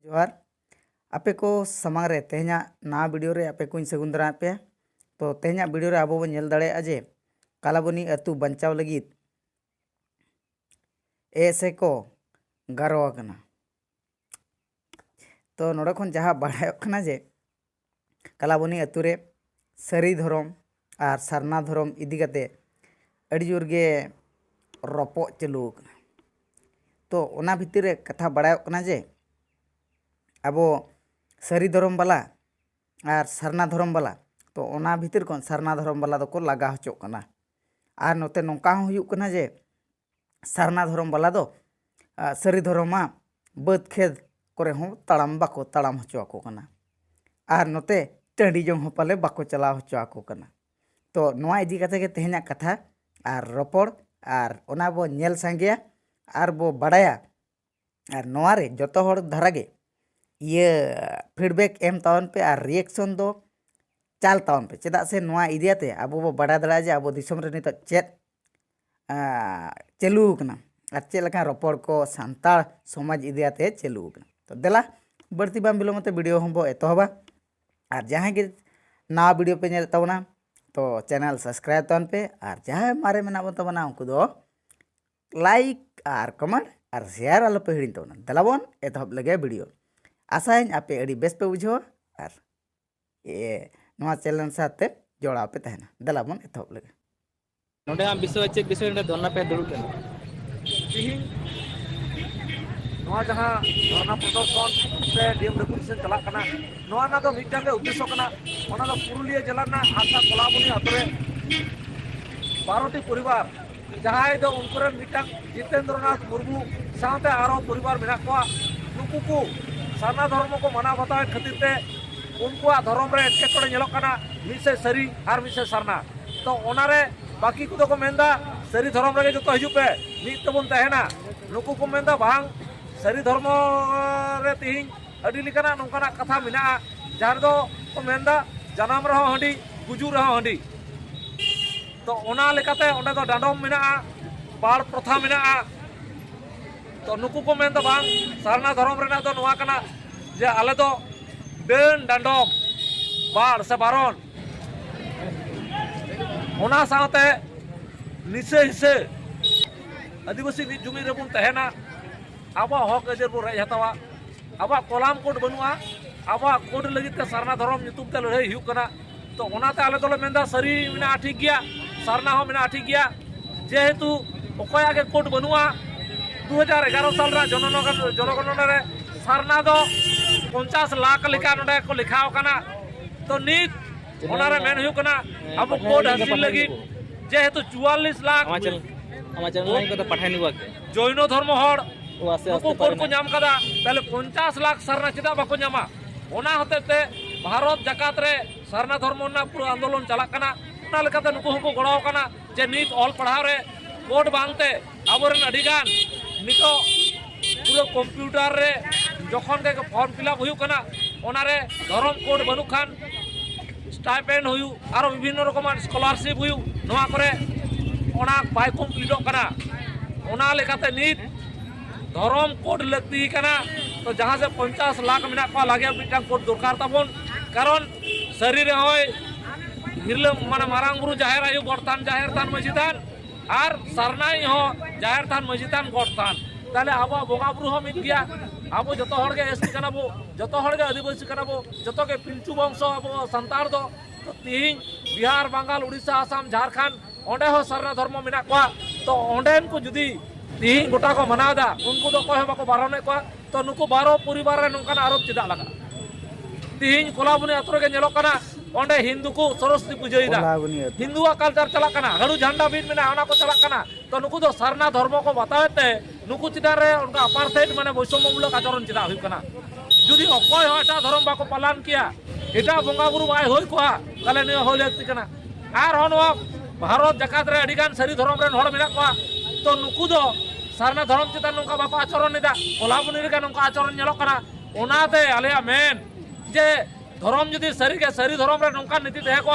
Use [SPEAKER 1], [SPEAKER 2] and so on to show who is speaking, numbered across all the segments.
[SPEAKER 1] जोहार आपे को समांग रे तेहना ना वीडियो रे आपे को सगुन दरा पे तो तेहना वीडियो रे आबो बन नेल दाड़े जे कालाबनी अतु बंचाव लगित ऐसे को गारो कना तो नोडे खन जहाँ बाड़ाय कना जे कालाबनी अतु रे सरी धरम और सारना धरम इदी कते अड़ी जोर गे रपो चलू कना तो ओना भितर रे कथा बाड़ाय कना जे अब सरी धरम वाला और सारना धरम वाला तो ओना भितर कौन सारना धरम वाला दो को लगा हचोक कना और नोते नौका हुयुक कना जे सारना धरम वाला दो सरी धरमा बद खेत करे हों ताड़ाम बाको ताड़ाम हचो आको कना और नोते टाँडी जों हों पाले बाको चलाव हचो आको कना तो नोआ इदी कते के तेहना कथा और रपड़ और ओना बो नेल सांगेया और बो बाड़ाया और नोआ रे जतो हर धारागे ये फीडबैक एम तावन पे और रिएक्शन दो चाल तावन पे चेदा से नोआ इदियाते अब बो बड़ा दड़ा जे अब दिसम रे नित चेत चलू कना और चेद लका रपड़ को सानताड़ समाज इदियाते चलू कना तो देला बढ़ती बाम बिलोमते वीडियो हम बो एतहबा और जहाँ के नवा वीडियो पे नेल तावना तो चैनल सब्सक्राइब तावन पे और जहाँ मारे मेना बन तावना उनको दो लाइक और कमेंट और शेयर आलो पे हिड़ी तावना देला बोन एतहब लगे वीडियो आशाएं आपे अड़ी बेस पे बुझो और ये नवा चैनल साथे जोड़ाव पे तहना देला बोन एतहब लगे
[SPEAKER 2] नोडे आम विषय चेक विषय रे धरना पे दुड़ुब केना
[SPEAKER 3] तिहिन नवा जहाँ धरना प्रदर्शन से डीएम रेपुटेशन चला कना नवा ना तो मिटन रे उद्देश्य कना ओना तो पुरुलिया जिला ना आशा कोलाबनी अतरे 12टी परिवार जहाँ दो उनकुरे मिटन जितेंद्रनाथ मुर्मू साथे आरो परिवार मेना को नुकु को सारना धर्म को माना बतावे खातिर ते उनको धर्म रे एटकेटोड़े नेलोक कना मिसे सरी और मिसे सारना तो ओनारे बाकी को को मेंदा सरी धर्म रे जो हजू पे मित तबन तहना नुकु को मेंदा बांग सरी धर्म रे तिहिन अडी लिकना नोंकाना कथा मिना जहां दो को मेंदा जनाम रहो हंडी गुजू रहो हंडी तो ओना लेकाते ओंडे दो डांडम मिना बाड़ प्रथा मिना तो नुकु को मेंदा बांग सारना धर्म रेना दो नोआ कना जे आले दो डेन डांडम बाड़ से बारन ओना साथे निसे हिसे आदिवासी निज जुमी रेबुन तहना आबा हक अजर बो रेज हतावा आबा कोलाम कोड बनुआ आबा कोड लगित सारना धर्म नितुम ते लड़ाई हुक कना तो ओनाते आले दोले मेंदा सरी मिना ठीक गया सारना हो मिना ठीक गया जेहेतु ओकया के कोड बनुआ 2011 साल रा जनगणना रे सारना दो 50 लाख लेका नोडे को लिखाव कना तो नित ओना रे मेन हुक कना अब कोड हासिल लगी जेहेतु 44 लाख
[SPEAKER 2] आमा लाइन को तो पठानी बा
[SPEAKER 3] जैनो धर्म हर
[SPEAKER 2] ओ आसे आस्ते
[SPEAKER 3] कोड को नाम कदा ताले 50 लाख सारना चिदा बाको नामा ओना होतेते भारत जकात रे सारना धर्म ना पूरा आंदोलन चला कना ओना लेकाते नुको को गड़ाव कना जे नित ऑल पढ़ाव रे कोड बांगते आबोरन अडिगान नितो पूरा कंप्यूटर रे जखन के फॉर्म फिलअप हुई कना ओना रे धर्म कोड बनु खान स्टाइपेंड हुई और विभिन्न रकम स्कॉलरशिप हुई नोआ करे ओना बाय कंप्लीट कना ओना लेकाते नित धर्म कोड लगती कना तो जहां से 50 लाख मिना को लागे मिटा कोड दरकार ताबन कारण शरीर होय हिरल माने मारांग गुरु जाहेर आयु गड़तान जाहेर थान मजिदान और सारनाई हो जाहेर थान मजिदान गड़तान ताले आबो बोगा बुरु हो मिट गया आबो जतो हर के एसटी कना बो जतो हर के आदिवासी कना बो जतो के पिंचू वंश आबो संतार दो तो तिहिन बिहार बंगाल उड़ीसा आसाम झारखंड ओंडे हो सारना धर्म मिना को तो ओंडेन को जुदी तिहिन गोटा को मनादा उनको तो कोय बाको बारने को तो नुको 12 परिवार रे नोंकान आरोप चिदा लगा तिहिन कोलाबनी अतरो के नेलो कना ओंडे हिंदू को सरस्वती पूजाईदा हिंदुआ कल्चर चला कना हड़ू झंडा बीन में आना को चला कना तो नुकु तो सारना धर्म को बतावेते नुकु चिदा रे उनका अपार्थाइड माने वैषम्यमूलक आचरण चिदा हुई कना जुदी अकय हो एटा धर्म बाको पालन किया एटा बंगा बुरु बाय होय कोआ ताले ने होय लगती कना आर होनवा भारत जकात रे अडिगान सरी धर्म रे हड़ मेना कोआ तो नुकु दो सारना धर्म चिता नोंका बाको आचरण निदा कोलाबनी रे नोंका आचरण नेलो कना ओनाते आलेया मेन जे धर्म जुदी सरी के सरी धर्म रे नोंका नीति तहे को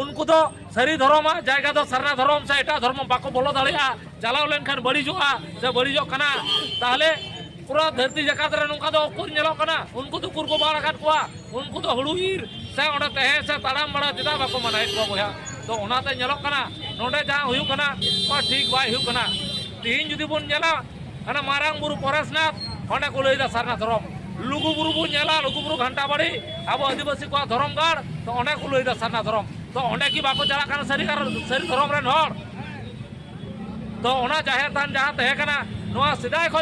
[SPEAKER 3] उनको तो सरी धर्म जायगा दो सारना धर्म से एटा धर्म बाको बोलो दाड़िया चलाव लेन खान बड़ीजोआ से बड़ीजो कना ताहले पूरा धरती जकात रे नोंका दो उकुर नेलोक कना उनको तो उकुर को बाड़ आकाद कोआ उनको तो हुड़ू ईर से ओंडे तहे से ताड़ाम बड़ा चेदा बाको मनाए को बोया तो ओनाते नेलोक कना नोंडे जहां हुयु कना को ठीक बाय हुयु कना तीन जुदी बुन नेला अना मारांग बुरु परेशनाथ ओंडे को लैदा सारना धरम लुगु बुरु बुन नेला लुगु बुरु घंटा बाड़ी अब आदिवासी को धरम गाड़ तो ओंडे को लैदा सारना धरम तो ओंडे की बाको चला कना सरी धरम रेन हर तो ओना जाहेर थान जहां तहे कना नोआ सिदाय खो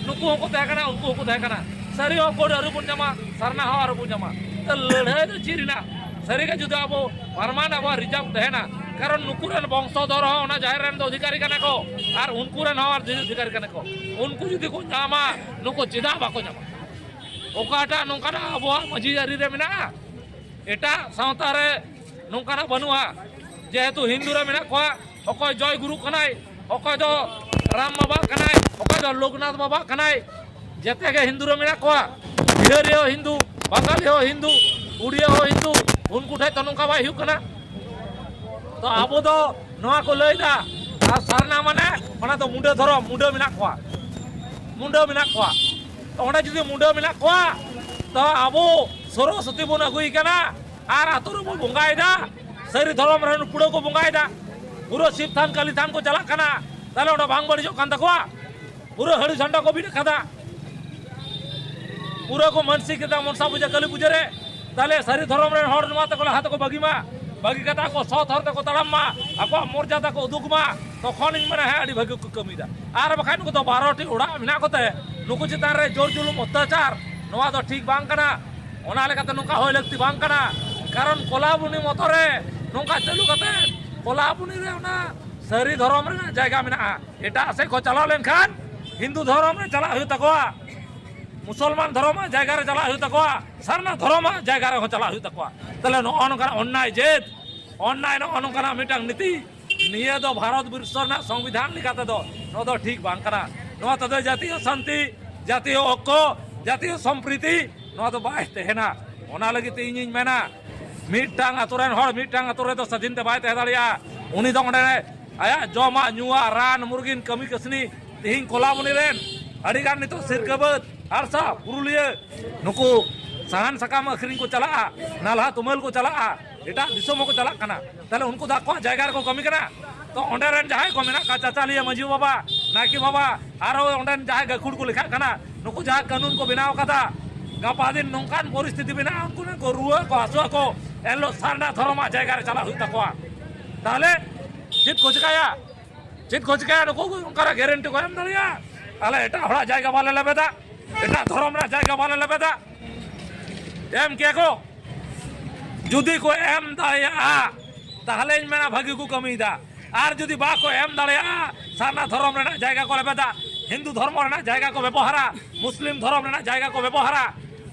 [SPEAKER 3] नुकु होको तहे कना उनको होको तहे कना सरी हो कोड अरुपुन जमा सरना हो अरुपुन जमा तो लड़ाई तो चिरिना सरी का जुदा अब परमान अब रिजर्व तहेना कारण नुकुरन वंशधर हो ओना जाहेर रेन अधिकारी कना को और उनकुरन हो अधिकारी कना को उनको जुदी को नामा नुको चिदा बाको नामा ओकाटा नोंकाना अब मजी जारी रे मेना एटा सावता रे नोंकाना बनुआ जेहेतु हिंदू रे मेना को अकय जय गुरु कनाय अकय दो राम बाबा कनाय अकय दो लोकनाथ बाबा कनाय जेते के हिंदू रे मेना को बिहारी हो हिंदू बंगाली हो हिंदू उड़िया हो हिंदू उनको ठे तो नोंका बाय हुयु कना तो आबो दो नोआ को लैदा आ सरना माने ओना तो मुंडे धरो मुंडे मेना को तो ओंडे जुदी मुंडे मेना को तो आबो सरस्वती बन अगुई कना आर आतुर बो बंगायदा सरी धर्म रे पुड़ो को बंगायदा पूरा शिव थान काली थान को चला कना ताले ओंडे भांग बड़ी जो कान तकवा पूरा हरि झंडा को भी देखदा पूरा को मनसी केदा मनसा पूजा काली पूजा रे ताले सरी धर्म रे हर नमा तक हाथ को बगी कथा को सौत हर को तड़म मा आको मर्यादा को उदुक मा तो खन माने है अड़ी भागी को कमीदा आर बखान को तो 12टी उड़ा मिना कोते नुकु चितान रे जोर जुलुम अत्याचार नोआ तो ठीक बांग कना ओना लेकाते नुका होय लगती बांग कना कारण कोलाबुनी मतरे नुका चालू कते कोलाबुनी रे ओना सरी धर्म रे जायगा मिना एटा से को चला लेन खान हिंदू धर्म रे चला हुय तकवा मुसलमान धर्म जायगा रे चला हुय तकवा सरना धर्म जायगा रे चला हुय तकवा तले नो अनका अन्याय जेत अन्याय नो अनका मिटांग नीति निये दो भारत वर्ष ना संविधान लिखाते दो नो दो ठीक बांग कना नो तदे जातीय शांति जातीय ঐক্য जातीय सम्प्रीति नो दो बाय तेहेना ओना लगी ते इᱧ मेना मिटांग आतुरेन हर मिटांग आतुरे दो स्वाधीनते बाय तहे दाड़िया उनी दो ओंडे आया जमा नुआ रान मुर्गिन कमी कसनी तिहिं कोलाबुनी रेन अड़ीगान नितो सिरकबत आरसा पुरुलिया नुकु साहन सकाम अखरिंग को चला नालहा तुमल को चला एटा दिसोम को चला कना ताले उनको दाको जायगा को कमी कना तो ओंडे रेन जहाय को मेना का चाचालिया मजी बाबा नाकी बाबा आरो ओंडे जहाय गखुड़ को लिखा कना नुकु जहां कानून को बनाव कदा गापा दिन नोंकान परिस्थिति बिना उनको को रुआ को हसुआ को एलो सारना धर्म जायगा रे चला हुई तकवा ताले चित को चिकाया नुकु उनका गारंटी को एम दलिया ताले एटा हड़ा जायगा वाले लेबेदा एटा धर्म रा जायगा वाले लेबेदा एम के को जुदी को एम दाया ताहले मेना भागी को कमीदा आर जुदी बा को एम दाया सारना धर्म रे जायगा को लेबेदा हिंदू धर्म रे जायगा को व्यवहारा मुस्लिम धर्म रे जायगा को व्यवहारा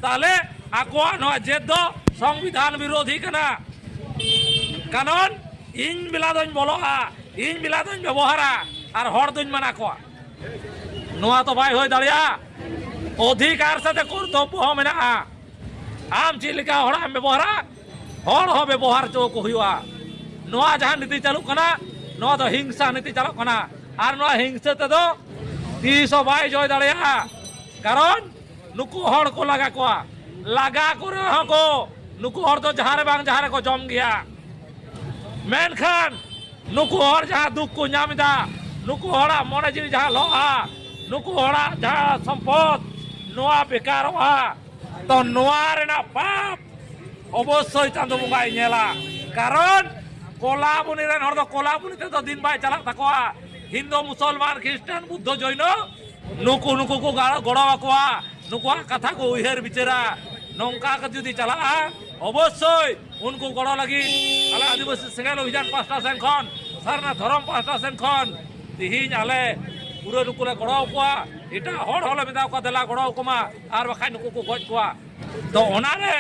[SPEAKER 3] ताले आको नो जेद दो संविधान विरोधी कना कानून इन बिला दोन बोलोआ इन बिला दोन व्यवहारा आर हर दोन मना को नोआ तो बाय होय दाड़िया अधिकार साथे कर्तव्य हो मेना आम चिलिका हड़ा व्यवहारा हर हो व्यवहार चो को हुआ नोआ जहां नीति चालू कना नोआ तो हिंसा नीति चालू कना आर नोआ हिंसा ते दो तीसो बाय जय दाड़िया कारण नुकु हड़ को लगा को रहो को नुकु हड़ तो जहां रे बांग जहां रे को जम गया मेनखान नुकु हड़ जहां दुख को नामदा नुकु हड़ा मने जी जहां लोहा नुकु हड़ा जहां संपद नोआ बेकार हुआ तो नोआ रेना पाप अवश्य चांदो बुंगाय नेला कारण कोलाबुनी रेन हड़ दो कोलाबुनी ते तो दिन बाय चला तकवा हिंदू मुसलमान ख्रिस्टान बुद्ध जैन नुकु नुकु को गड़ो आकोआ नुकुआ कथा को उहेर बिचरा नौका का जुदी चला अवश्य उनको गड़ो लगी आले आदिवासी सेंगेल अभियान 5टा सेन खन सरना धर्म 5टा सेन खन तिहिन आले पूरा नुकुले गड़ो कोआ एटा हड़ हले मेदा को देला गड़ो कोमा आर बखाय नुकु को गज कोआ तो ओनारे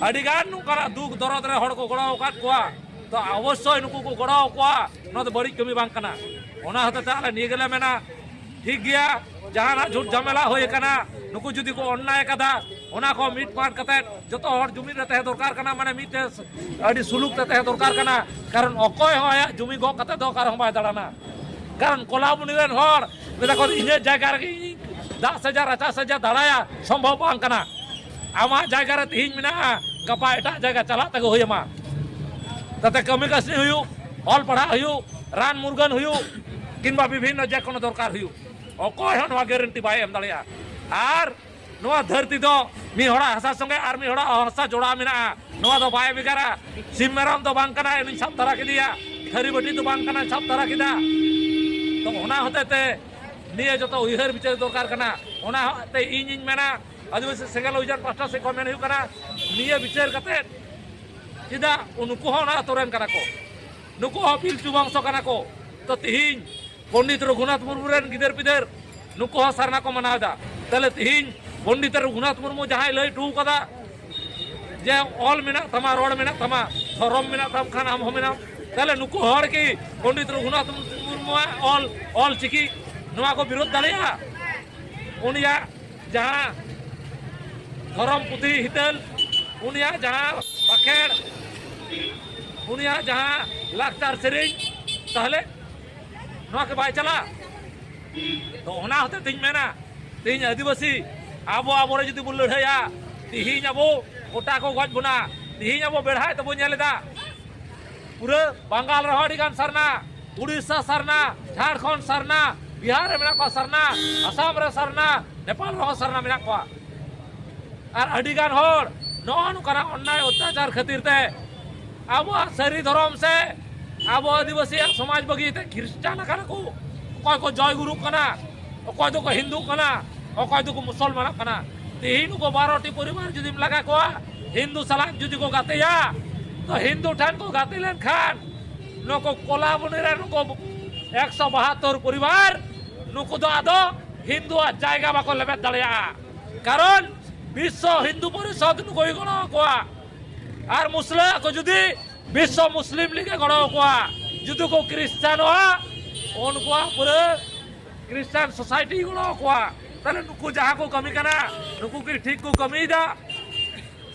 [SPEAKER 3] अडिगान नुका दुख दरद रे हड़ को गड़ो काट कोआ तो अवश्य नुकु को गड़ो कोआ न तो बड़ी कमी बांग कना ओना हते आले निये गेले मेना ठीक गया जहां झूठ झमेला होय कना नुकु जुदी को अन्याय कदा ओना को मीट पाट कते जतो हर जुमी रे तहे दरकार कना माने मीटे अडी सुलुक तहे दरकार कना कारण अकय होय जुमी गो कते दरकार हम बाय दाड़ाना कारण कोलाबुनी रेन हर मेदा को इने जायगा रे दाग सजा राचा सजा दाड़ाया संभव बांग कना आमा जायगा रे तिहिं मेना गपा एटा जायगा चला तक होयमा ताते कमी कसनी हुयु ऑल पढ़ा हुयु रान मुर्गन हुयु किंबा विभिन्न जेकोनो दरकार हुयु अकय हन नवा गारंटी बाय एम दाड़िया आर नवा धरती दो मी हड़ा हसा संगे आर मी हड़ा हसा जोड़ा मेना नवा दो बाय बिगारा सिम मेराम दो बांग कना इन सब तरह के दिया खरी बटी दो बांग कना सब तरह के दा तो ओना होते ते निये जतो उयहर विचार दरकार कना ओना ते इन मेना आदिवासी सेंगल उजार पास्टा से कमेन हुयु कना निये विचार कते चिदा उनको होना तोरेन कना को नुको पिलचु वंश कना को तो तिहिं पंडित रघुनाथ मुर्मू रेन गिदर पिदर नुको सरना को मनादा तले तिहिं पंडित रघुनाथ मुर्मू जहां लई टू कदा जे ऑल मेना तमा रोड मेना तमा धरम मेना तम खान हम मेना तले नुको हर की पंडित रघुनाथ मुर्मू ऑल चिकी नवा को विरोध दालिया उनिया जहां धरम पुथी हितल उनिया जहां पखेड़ उनिया जहां लाचार सेरिंग ताहले नवा के बाय चला तो होना होते तिन मेना तिन आदिवासी आबो आबो रे जदि बुन लड़ाया तिहिं आबो गोटा को गज बुना तिहिं आबो बेढ़ाय तबो नेलेदा पूरा बंगाल रहोडी गान सरना उड़ीसा सरना झारखंड सरना बिहार में मेना को सरना असम रे सरना नेपाल रो सरना मेना को आर अडी गान होड़ नोन करा अन्याय अत्याचार खातिर ते अब सारी धर्म से अब आदिवासी समाज बगी ख्रिस्टान कना को अकय को जय गुरु कना अकय दो को हिंदू कना अकय दो को मुसलमान कना तिहिं को 12टी परिवार जुदी लगा को हिंदू सलाक जुदी को गातेया तो हिंदू ठान को गाते लेन खान नको कोलाबुनी रे नको 172 परिवार नुको दो आदो हिंदू जायगा बाको लेबे दाड़िया कारण विश्व हिंदू परिषद नुको गणो को आर मुस्लिम को जुदी विश्व मुस्लिम लीग गणो को जुदी को क्रिश्चियन हो उनको पूरे क्रिश्चियन सोसाइटी गणो को ताले नुको जहां को कमी कना नुको की ठीक को कमी दा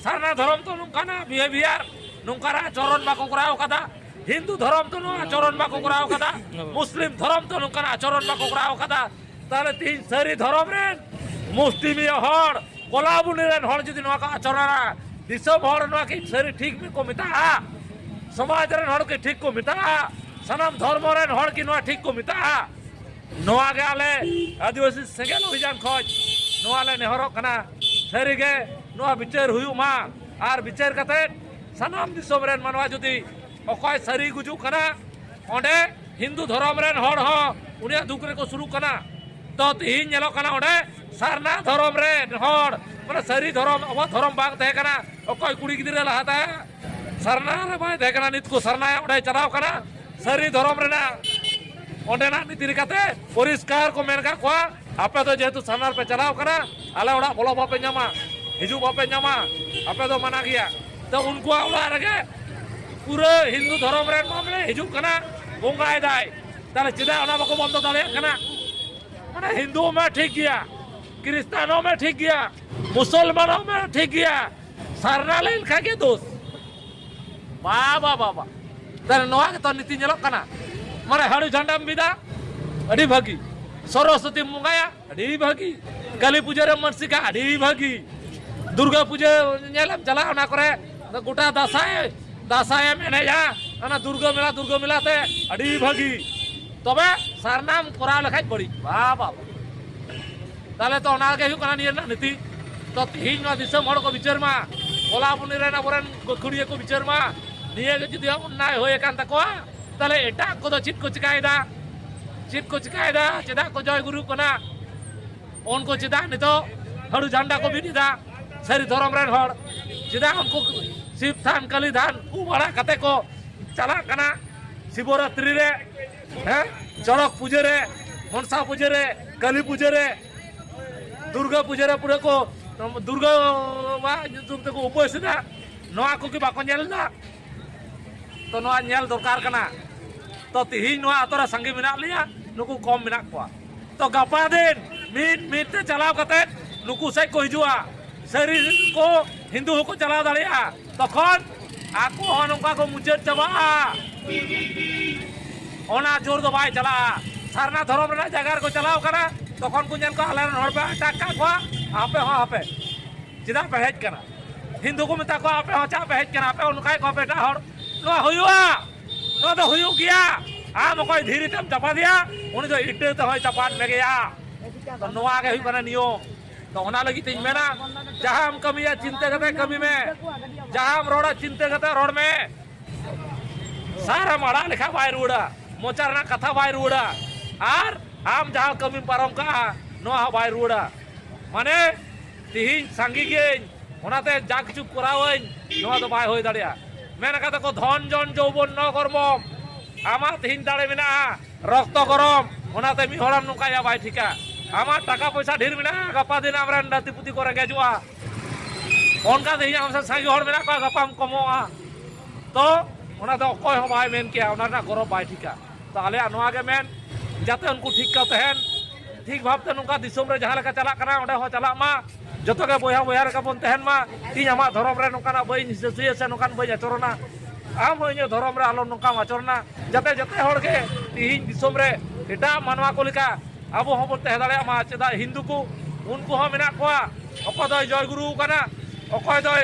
[SPEAKER 3] सारना धर्म तो नुकाना बिहेवियर नुकारा चरण बाको कराओ कदा हिंदू धर्म तो नुआ चरण बाको कराओ कदा मुस्लिम धर्म तो नुकाना चरण बाको कराओ कदा ताले तीन सारी धर्म रेन मुस्लिम हड़ कोलाबुनी रेन हड़ जुदी नुआ का आचरणा दिसम हड़ नुआ की सारी ठीक में को मिता समाज रेन हड़ के ठीक को मिता सनाम धर्म रेन हड़ की नुआ ठीक को मिता नुआ के आले आदिवासी सेगेल अभियान खोज नुआ ले नेहरो कना सारी के नुआ विचार हुयु मा आर विचार कते सनाम दिसम रेन मानवा जुदी अकय सारी गुजु कना ओंडे हिंदू धर्म रेन हड़ हो उनिया दुख रे को शुरू कना तो तिहिं नेलो कना ओंडे सारना धर्म रेन हड़ माने सारी धर्म अब धर्म बाग तहे कना अकय कुड़ी गिदरे लहाता सरना रे बाय तहे कना नित को सरना ओंडे चलाव कना सारी धर्म रेना ओंडे ना नीति रिकाते परिष्कार को मेनका को आपे तो जेतु सरनार पे चलाव कना आले ओड़ा बोलो बापे न्यामा हिजु बापे न्यामा आपे तो मना गया तो उनको ओड़ा रगे पूरे हिंदू धर्म रेन मामले हिजु कना बोंगाय दाय ताले चिदा ओना बको बंद दाले कना माने हिंदू में ठीक गया क्रिश्चियनों में ठीक गया मुसलमानों में ठीक गया सरना लेन खा के दोस्त बाबा बाबा ताले नोआ के तो नीति नेलो कना माने हाडू झंडा बिदा अडी भागी सरस्वती मुंगाया अडी भागी काली पूजा रे मनसिका अडी भागी दुर्गा पूजा नेलम चला ओना करे गोटा दासाय मेनेया ना दुर्गा मेला ते अडी भागी तबे सरनाम करा लखाय बड़ी बाबा ताले तो ओना के हुकना नियर ना नीति तो तिहिं ना दिसम हड़ को विचार मा कोलाबुनी रे ना बोरन गोखुड़िया को विचार मा निये के जुदी अन्याय होय कान तको ताले एटा को दो चित को चिकायदा चेदा को जय गुरु कना उनको चेदा नितो हड़ू झंडा को बिनिदा सारी धर्म रेन हड़ चेदा उनको शिव थान काली धान उबाड़ा कते को चला कना शिवरात्रि रे हैं चड़क पूजे रे मनसा पूजे रे काली पूजे रे दुर्गा पूजे रे पूरे को दुर्गा वा तुम ते को उपवास दा नोआ को की बाको नेलदा तो नोआ नेल दरकार कना तो तिहिं नोआ अतरा संगी मेना लिया नुकु कम मेना को तो गपा दिन मीट ते चलाव कते नुकु से को हिजुआ सारी को हिंदू को चलाव दाड़िया तखन आको नौका को मुचाद चाबा ओना जोर दो बाय चला सरना धर्म रे जगार को चलाव कना तखन को नेल को आले हर पे अटैक का को आपे हो आपे चिदा पे हेज कना हिंदू को मता को आपे हो चा पे हेज कना आपे उनकाय को बेटा हर नो हुयुआ नो तो हुयु गया आम कोई धीरे तम चपा दिया उनी तो इटे तो होय चपान में गया तो नोआ के हुई कना नियम तो ओना लगी तीन मेना जहां हम कमिया चिंता करते कमी में जहां हम रोड़ा चिंता करते रोड में सारा माड़ा लिखा बाय रूड़ा मोचार ना कथा बाय रूड़ा आर आम जहां कमी पारम का नोआ बाय रूड़ा माने तिहिन सांगी गेन ओनाते जा किछु करावइन नोआ तो बाय होय दाड़िया मेन कथा को धन जन जौबन न करबम आमा तिहिन दाड़े मेना रक्त गरम ओनाते मि हराम नुकाया बाय ठिका आमा टाका पैसा ढेर मेना गपा दिन आमरा नाती पुती को रेगेजुआ ओनका तिहिन हमसे सांगी हर मेना को गपाम कमोआ तो ओना तो कोई हो बाय मेन किया ओना ना गरम बाय ठिका तो आले नोआ के मेन जाते उनको ठीक का तहन ठीक भावते नुका दिसोम रे जहां लेका चला कना ओडे हो चला मा जतो के बोया बोया रे का बन तहन मा ती आमा धरम रे नुकाना बई निसुय से नुकान बई आचरना आम होइनो धरम रे आलो नुका आचरना जाते जते हर के तिहिन दिसोम रे एटा मानवा को लेका अब हो बोलते दाड़े मा चेदा हिंदू को उनको हो मेना कोआ अको दय जय गुरु कना अको दय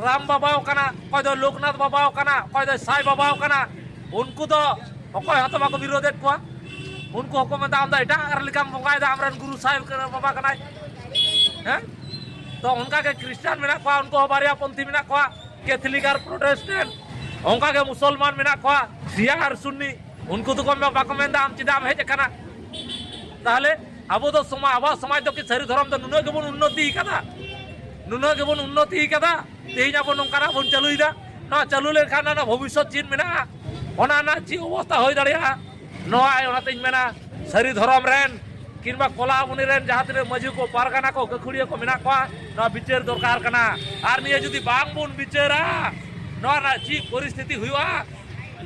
[SPEAKER 3] राम बाबा कना अको दय लोकनाथ बाबा कना अको दय साई बाबा कना उनको तो अको हतो बाको विरोधेत कोआ उनको को में दाम दा एटा अर लिकाम बंगाय दा हमरन गुरु साहिब के बाबा कनाय हैं तो उनका के क्रिश्चियन मेना कोआ उनको बारिया पंथी मेना कोआ कैथोलिक और प्रोटेस्टेंट उनका के मुसलमान मेना कोआ शिया और सुन्नी उनको तो कम बाको में दाम चिदाम हेज कना ताहले अबो तो समाज आबा समाज तो कि सरी धर्म तो नुनो के बन उन्नति कदा नुनो के बन उन्नति कदा तेही ना बन नंकाना बन चालुइदा ना चालू लेखा ना भविष्य चीन मेना ओना ना ची अवस्था होय दाड़िया नोआ ओनाते मेना सरी धर्म रेन किंबा कोलाबुनी रेन जहां तिरे मजू को पारगाना को गखुड़िया को मेना को ना विचार दरकार कना आर निये जुदी बांग बुन विचारा नोआ ना ची परिस्थिति हुआ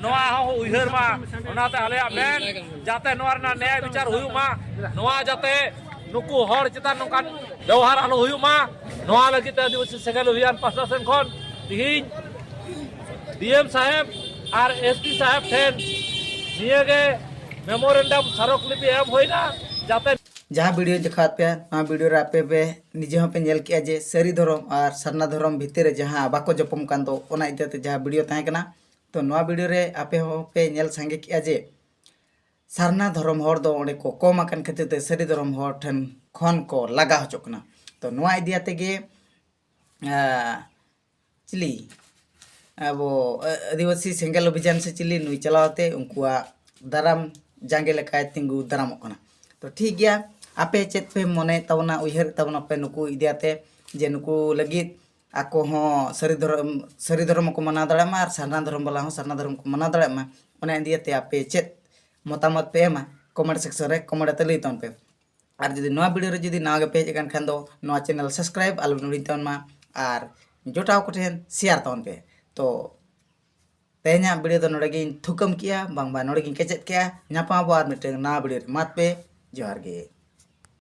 [SPEAKER 3] नोआ हो उहर मा ओनाते आले मेन जाते नोआ ना न्याय विचार हुई मा नोआ जाते नुकु हर चिता नोकान व्यवहार आलो हुई मा नोआ लगी ते आदिवासी सेगेल अभियान पासासन खन तिहिन डीएम साहेब और एसपी साहेब ठेन निये गे मेमोरेंडम सरकलिपि एम होइना जाते
[SPEAKER 1] जहाँ वीडियो दिखात पे ना वीडियो रे आपे पे निजे हो पे नेल किया जे सरी धरम और सरना धरम भितर जहाँ बाको जपम कान दो ओना इते जहाँ वीडियो ताहे कना तो नवा वीडियो रे आपे हो पे नेल संगे किया जे सरना धरम हर दो ओंडे को कम आकन खातिर ते सरी धरम हर ठन खन को लगा हो चकना तो नवा इदियाते गे चिली अब आदिवासी सेंगल अभियान से चिली नुई चलावते उनकुआ दाराम जांगे लेका तिंगु दारामों कना तो ठीक गया आपे चेत पे मने तबना उहर तबना पे नुकु इदियाते जे नुकु लगित आको हो सरी धर्म को मना दाड़ा मा सरना धर्म वाला हो सरना धर्म को मना दाड़ा मा ओने इदियाते आपे चेत मतामत पे एमा कमेंट सेक्शन रे कमेंट ते लई तन पे और जदि नवा वीडियो रे जदि नवा गे पे हेजन खान दो नवा चैनल सब्सक्राइब आलु नुड़ी तन मा और जोटाव कोठेन शेयर तन पे तो तेहना वीडियो तो नोड़े गिन थुकम किया बांग बा नोड़े गिन केचेत किया नापा बार मिटे ना वीडियो मात पे जोहार गे।